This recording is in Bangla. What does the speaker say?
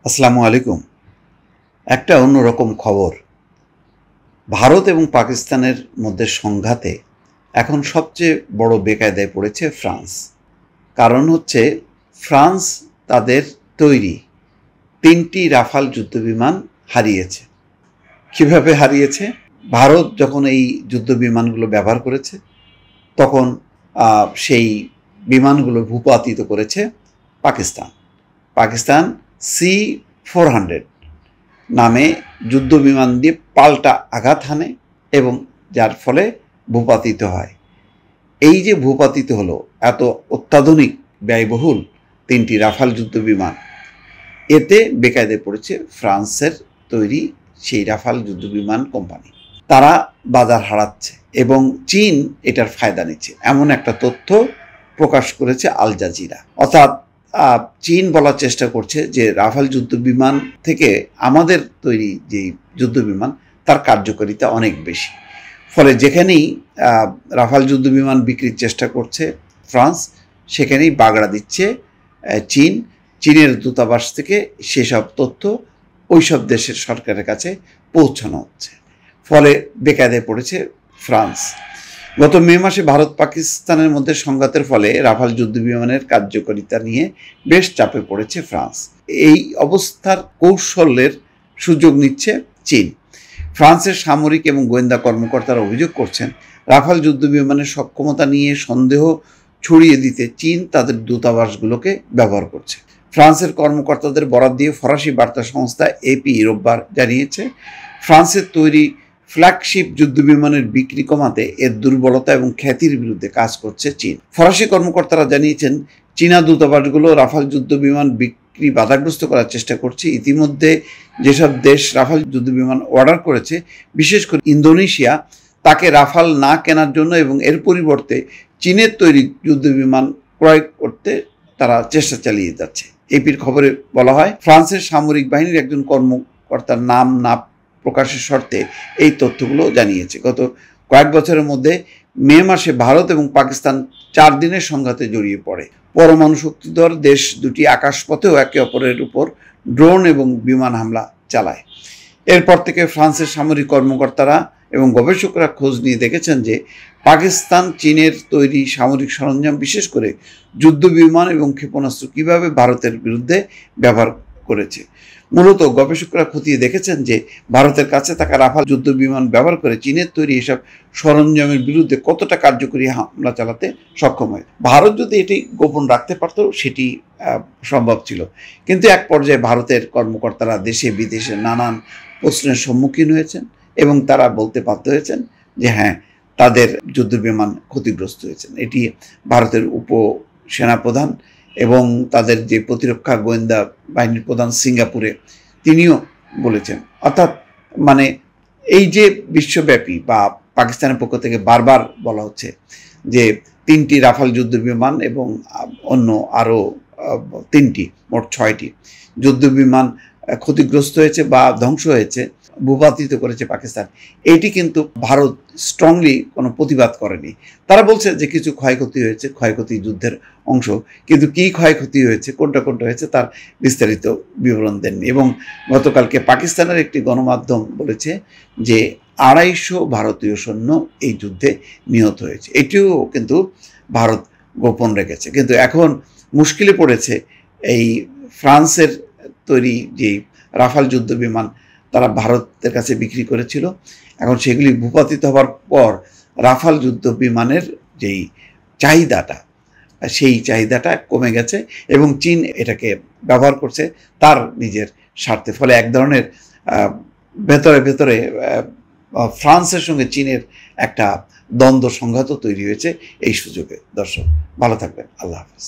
আসসালামু আলাইকুম। একটা অন্যরকম খবর। ভারত এবং পাকিস্তানের মধ্যে সংঘাতে এখন সবচেয়ে বড় বেকায়দায় পড়েছে ফ্রান্স। কারণ হচ্ছে ফ্রান্স তাদের তৈরি ৩টি রাফাল যুদ্ধবিমান হারিয়েছে। কিভাবে হারিয়েছে? ভারত যখন এই যুদ্ধবিমানগুলো ব্যবহার করেছে তখন সেই বিমানগুলো ভূপাতিত করেছে পাকিস্তান। পাকিস্তান C-400 নামে যুদ্ধবিমান দিয়ে পাল্টা আঘাত হানে এবং যার ফলে ভূপাতিত হয়। এই যে ভূপাতিত হলো এত অত্যাধুনিক ব্যয়বহুল ৩টি রাফাল যুদ্ধবিমান, এতে বেকায়দায় পড়েছে ফ্রান্সের তৈরি সেই রাফাল যুদ্ধবিমান কোম্পানি। তারা বাজার হারাচ্ছে এবং চীন এটার ফায়দা নিচ্ছে, এমন একটা তথ্য প্রকাশ করেছে আল জাজিরা। অর্থাৎ চীন বলার চেষ্টা করছে যে রাফাল যুদ্ধবিমান থেকে আমাদের তৈরি যে যুদ্ধবিমান তার কার্যকারিতা অনেক বেশি। ফলে যেখানেই রাফাল যুদ্ধবিমান বিক্রির চেষ্টা করছে ফ্রান্স, সেখানেই বাগড়া দিচ্ছে চীন। চীনের দূতাবাস থেকে সেসব তথ্য ওইসব দেশের সরকারের কাছে পৌঁছানো হচ্ছে। ফলে বেকায়দায় পড়েছে ফ্রান্স। গত মে মাসে ভারত পাকিস্তানের মধ্যে সংঘাতের ফলে রাফাল যুদ্ধবিমানের কার্যকারিতা নিয়ে বেশ চাপে পড়েছে ফ্রান্স। এই অবস্থার কৌশলের সুযোগ নিচ্ছে চীন। ফ্রান্সের সামরিক এবং গোয়েন্দা কর্মকর্তারা অভিযোগ করছেন, রাফাল যুদ্ধবিমানের সক্ষমতা নিয়ে সন্দেহ ছড়িয়ে দিতে চীন তাদের দূতাবাসগুলোকে ব্যবহার করছে। ফ্রান্সের কর্মকর্তাদের বরাত দিয়ে ফরাসি বার্তা সংস্থা AP রোববার জানিয়েছে, ফ্রান্সের তৈরি ফ্ল্যাগশিপ যুদ্ধবিমানের বিক্রি কমাতে এর দুর্বলতা এবং খ্যাতির বিরুদ্ধে কাজ করছে চীন। ফরাসি কর্মকর্তারা জানিয়েছেন, চীনা দূতাবাসগুলো রাফাল যুদ্ধবিমান বিক্রি বাধাগ্রস্ত করার চেষ্টা করছে। ইতিমধ্যে যেসব দেশ রাফাল যুদ্ধবিমান অর্ডার করেছে, বিশেষ করে ইন্দোনেশিয়া, তাকে রাফাল না কেনার জন্য এবং এর পরিবর্তে চীনের তৈরি যুদ্ধবিমান ক্রয় করতে তারা চেষ্টা চালিয়ে যাচ্ছে। APর খবরে বলা হয়, ফ্রান্সের সামরিক বাহিনীর একজন কর্মকর্তার নাম না প্রকাশের শর্তে এই তথ্যগুলো জানিয়েছে। গত কয়েক বছরের মধ্যে মে মাসে ভারত এবং পাকিস্তান 4 দিনের সংঘাতে জড়িয়ে পড়ে। পরমাণু শক্তিধর দেশ দুটি আকাশপথেও একে অপরের উপর ড্রোন এবং বিমান হামলা চালায়। এরপর থেকে ফ্রান্সের সামরিক কর্মকর্তারা এবং গবেষকরা খোঁজ নিয়ে দেখেছেন যে পাকিস্তান চীনের তৈরি সামরিক সরঞ্জাম, বিশেষ করে যুদ্ধবিমান এবং ক্ষেপণাস্ত্র কীভাবে ভারতের বিরুদ্ধে ব্যবহার করেছে। মূলত গবেষকরা খতিয়ে দেখেছেন যে ভারতের কাছে থাকা রাফাল যুদ্ধবিমান ব্যবহার করে চীনের তৈরি এসব সরঞ্জামের বিরুদ্ধে কতটা কার্যকরী হামলা চালাতে সক্ষম হয়। ভারত যদি এটি গোপন রাখতে পারত সেটি সম্ভব ছিল, কিন্তু এক পর্যায়ে ভারতের কর্মকর্তারা দেশে বিদেশে নানান প্রশ্নের সম্মুখীন হয়েছেন এবং তারা বলতে বাধ্য হয়েছেন যে হ্যাঁ, তাদের যুদ্ধবিমান ক্ষতিগ্রস্ত হয়েছেন। এটি ভারতের উপসেনাপ্রধান এবং তাদের যে প্রতিরক্ষা গোয়েন্দা বাহিনীর প্রধান সিঙ্গাপুরে, তিনিও বলেছেন। অর্থাৎ মানে এই যে বিশ্বব্যাপী বা পাকিস্তানের পক্ষ থেকে বারবার বলা হচ্ছে যে 3টি রাফাল যুদ্ধবিমান এবং অন্য আরও 3টি, মোট 6টি যুদ্ধবিমান ক্ষতিগ্রস্ত হয়েছে বা ধ্বংস হয়েছে, ভূপাতিত করেছে পাকিস্তান। এইটি কিন্তু ভারত স্ট্রংলি কোনো প্রতিবাদ করেনি। তারা বলছে যে কিছু ক্ষয়ক্ষতি হয়েছে, ক্ষয়ক্ষতি যুদ্ধের অংশ, কিন্তু কী ক্ষয়ক্ষতি হয়েছে, কোনটা হয়েছে তার বিস্তারিত বিবরণ দেননি। এবং গতকালকে পাকিস্তানের একটি গণমাধ্যম বলেছে যে 250 ভারতীয় সৈন্য এই যুদ্ধে নিহত হয়েছে। এটিও কিন্তু ভারত গোপন রেখেছে। কিন্তু এখন মুশকিলে পড়েছে এই ফ্রান্সের তৈরি যে রাফাল যুদ্ধবিমান তারা ভারতের কাছে বিক্রি করেছিল, এখন সেগুলি ভূপাতিত হওয়ার পর রাফাল যুদ্ধবিমানের যেই চাহিদাটা, সেই চাহিদাটা কমে গেছে এবং চীন এটাকে ব্যবহার করছে তার নিজের স্বার্থে। ফলে এক ধরনের ভেতরে ফ্রান্সের সঙ্গে চীনের একটা দ্বন্দ্ব সংঘাতও তৈরি হয়েছে এই সুযোগে। দর্শক ভালো থাকবেন, আল্লাহ হাফেজ।